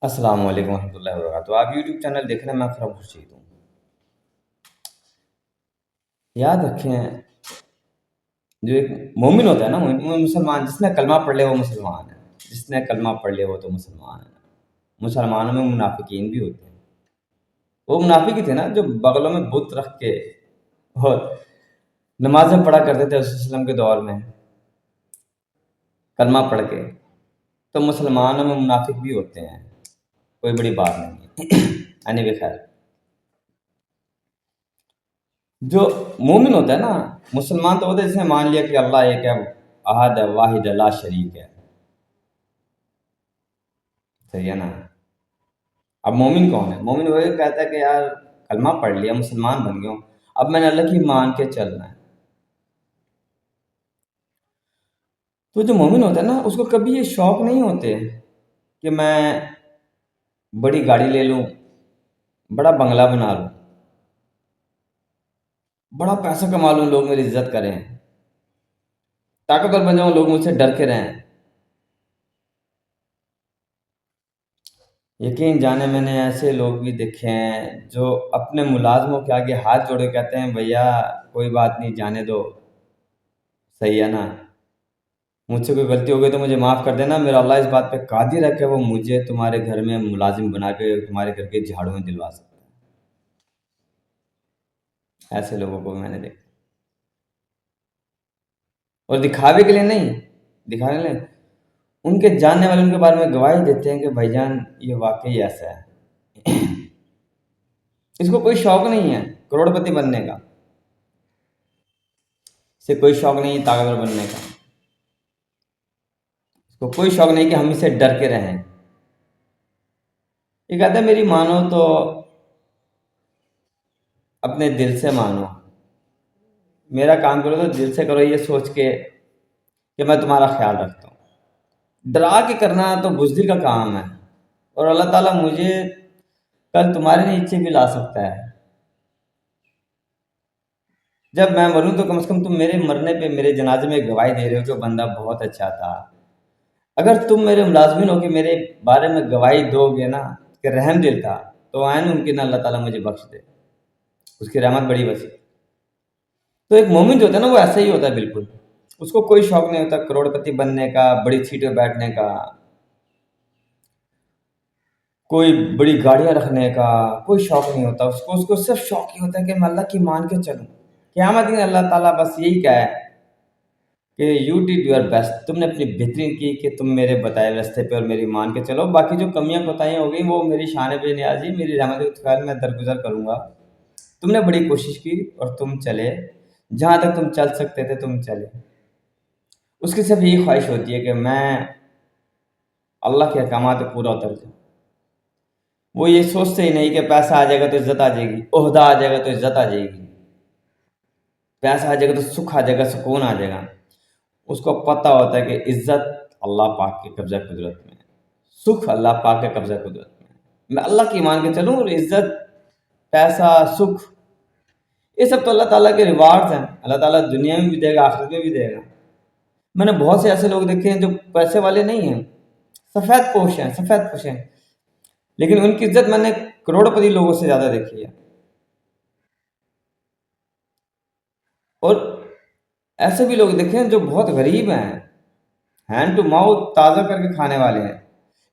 السلام علیکم ورحمۃ اللہ وبرکاتہ۔ آپ یوٹیوب چینل دیکھ رہے ہیں، میں اکرم خورشید ہوں۔ یاد رکھیں، جو ایک مومن ہوتا ہے نا، وہ مسلمان، جس نے کلمہ پڑھ لے وہ مسلمان ہے، جس نے کلمہ پڑھ لے وہ تو مسلمان ہے۔ مسلمانوں میں منافقین بھی ہوتے ہیں۔ وہ منافق ہی تھے نا جو بغلوں میں بت رکھ کے اور نمازیں پڑھا کرتے تھے اس وسلم کے دور میں، کلمہ پڑھ کے۔ تو مسلمانوں میں منافق بھی ہوتے ہیں، کوئی بڑی بات نہیں ہے۔ یعنی بخیر، جو مومن ہوتا ہے نا، مسلمان تو ہوتا ہے جس نے مان لیا کہ اللہ ایک ہے، احد ہے، واحد ہے، لا شریک ہے۔ صحیح ہے نا؟ اب مومن کون ہے؟ مومن وہ کہتا ہے کہ یار کلمہ پڑھ لیا، مسلمان بن گیا ہوں، اب میں نے اللہ کی مان کے چلنا ہے۔ تو جو مومن ہوتا ہے نا، اس کو کبھی یہ شوق نہیں ہوتے کہ میں بڑی گاڑی لے لوں، بڑا بنگلہ بنا لوں، بڑا پیسہ کما لوں، لوگ میری عزت کریں، طاقتور بن جاؤں، لوگ مجھ سے ڈر کے رہیں۔ یقین جانے میں نے ایسے لوگ بھی دیکھے ہیں جو اپنے ملازموں کے آگے ہاتھ جوڑے کہتے ہیں بھیا کوئی بات نہیں، جانے دو، صحیح ہے نا، مجھ سے کوئی غلطی ہو گئی تو مجھے معاف کر دینا، میرا اللہ اس بات پہ قادر ہے کہ وہ مجھے تمہارے گھر میں ملازم بنا کے تمہارے گھر کے جھاڑو میں دلوا سکتا ہے۔ ایسے لوگوں کو میں نے دیکھا، اور دکھاوے کے لیے نہیں، دکھانے کے لیے ان کے جاننے والے ان کے بارے میں گواہی دیتے ہیں کہ بھائی جان یہ واقعی ایسا ہے۔ اس کو کوئی شوق نہیں ہے کروڑ پتی بننے کا، اسے کوئی شوق نہیں ہے طاقتور بننے کا، اس کو کوئی شوق نہیں کہ ہم اسے ڈر کے رہیں۔ یہ کہتا ہے میری مانو تو اپنے دل سے مانو، میرا کام کرو تو دل سے کرو، یہ سوچ کے کہ میں تمہارا خیال رکھتا ہوں۔ ڈرا کے کرنا تو بزدل کا کام ہے، اور اللہ تعالیٰ مجھے کل تمہارے نیچے بھی لا سکتا ہے۔ جب میں مروں تو کم سے کم تم میرے مرنے پہ میرے جنازے میں گواہی دے رہے ہو کہ بندہ بہت اچھا تھا۔ اگر تم میرے ملازمین ہو کے میرے بارے میں گواہی دو گے نا کہ رحم دل تھا، تو عین ممکن ہے اللہ تعالیٰ مجھے بخش دے، اس کی رحمت بڑی وسیع۔ تو ایک مومن جو ہوتا ہے نا وہ ایسا ہی ہوتا ہے بالکل، اس کو کوئی شوق نہیں ہوتا کروڑ پتی بننے کا، بڑی سیٹیں بیٹھنے کا، کوئی بڑی گاڑیاں رکھنے کا، کوئی شوق نہیں ہوتا اس کو صرف شوق یہ ہوتا ہے کہ میں اللہ کی مان کے چلوں۔ قیامت دن اللہ تعالیٰ بس یہی کہا ہے کہ یو ڈیڈ یور بیسٹ، تم نے اپنی بہترین کی کہ تم میرے بتائے راستے پہ اور میری مان کے چلو، باقی جو کمیاں کوتاہیاں ہو گئیں وہ میری شان بے نیازی، میری رحمت کے خیال میں درگزر کروں گا۔ تم نے بڑی کوشش کی اور تم چلے جہاں تک تم چل سکتے تھے، تم چلے۔ اس کی صرف یہی خواہش ہوتی ہے کہ میں اللہ کے احکامات پہ پورا اتر جاؤں۔ وہ یہ سوچتے ہی نہیں کہ پیسہ آ جائے گا تو عزت آ جائے گی، عہدہ آ جائے گا تو عزت آ جائے گی، پیسہ آ جائے گا تو سکھ آ جائے گا، سکون آ جائے گا۔ اس کو پتہ ہوتا ہے کہ عزت اللہ پاک کے قبضہ قدرت میں ہے، سکھ اللہ پاک کے قبضہ قدرت میں ہے۔ میں اللہ کی مان کے چلوں، اور عزت، پیسہ، سکھ، یہ سب تو اللہ تعالیٰ کے ریوارڈز ہیں، اللہ تعالیٰ دنیا میں بھی دے گا، آخرت میں بھی دے گا۔ میں نے بہت سے ایسے لوگ دیکھے ہیں جو پیسے والے نہیں ہیں، سفید پوش ہیں، سفید پوش ہیں، لیکن ان کی عزت میں نے کروڑ پتی لوگوں سے زیادہ دیکھی ہے۔ اور ایسے بھی لوگ دیکھے ہیں جو بہت غریب ہیں، ہینڈ ٹو ماؤتھ تازہ کر کے کھانے والے ہیں،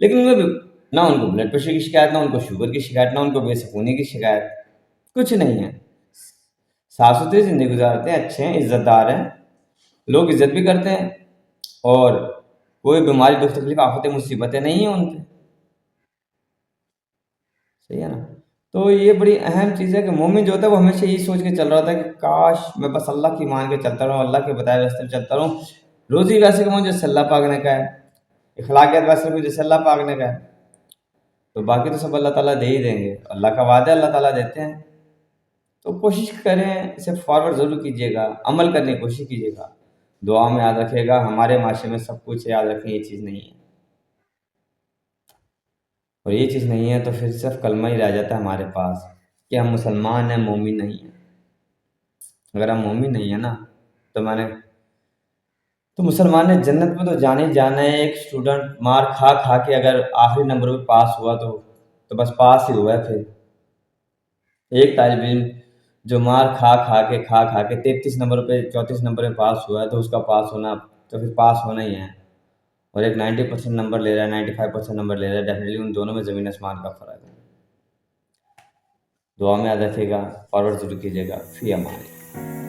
لیکن ان میں بھی نہ ان کو بلڈ پریشر کی شکایت، نہ ان کو شوگر کی شکایت، نہ ان کو بے سکونی کی شکایت، کچھ نہیں ہے۔ صاف ستھری زندگی گزارتے ہیں، اچھے ہیں، عزت دار ہیں، لوگ عزت بھی کرتے ہیں، اور کوئی بیماری، دکھ تکلیف، آفتیں، مصیبتیں نہیں ہیں ان پہ۔ صحیح ہے نا؟ تو یہ بڑی اہم چیز ہے کہ مومن جو ہوتا ہے وہ ہمیشہ یہی سوچ کے چل رہا ہوتا ہے کہ کاش میں بس اللہ کی مان کے چلتا رہوں، اللہ کے بتائے راستے میں چلتا رہوں، روزی ویسے کماؤں جیسے اللہ پاک نے کہا ہے، اخلاقیات ویسے کماؤں جیسے اللہ پاک نے کہا ہے، تو باقی تو سب اللہ تعالیٰ دے ہی دیں گے، اللہ کا وعدہ ہے، اللہ تعالیٰ دیتے ہیں۔ تو کوشش کریں، اسے فارورڈ ضرور کیجیے گا، عمل کرنے کی کوشش کیجیے گا۔ دعا میں یاد رکھیے گا، ہمارے معاشرے میں سب کچھ ہے، یاد رکھیں یہ چیز نہیں ہے، اور یہ چیز نہیں ہے تو پھر صرف کلمہ ہی رہ جاتا ہے ہمارے پاس کہ ہم مسلمان ہیں، مومن نہیں ہیں۔ اگر ہم مومن نہیں ہیں نا، تو میں نے تو مسلمان نے جنت میں تو جانے ہی جانا ہے. ایک اسٹوڈنٹ مار کھا کھا کے اگر آخری نمبر پہ پاس ہوا تو بس پاس ہی ہوا ہے. پھر ایک طالب علم جو مار کھا کے 33 نمبر پہ 34 نمبر پہ پاس ہوا ہے تو اس کا پاس ہونا تو پھر پاس ہونا ہی ہے. اور ایک 90% نمبر لے رہا ہے 95% نمبر لے رہا ہے. ڈیفینیٹلی ان دونوں میں زمین آسمان کا فرق ہے. دعا میں یاد رکھیے گا، فارورڈ ضرور کیجیے گا. فی امان اللہ.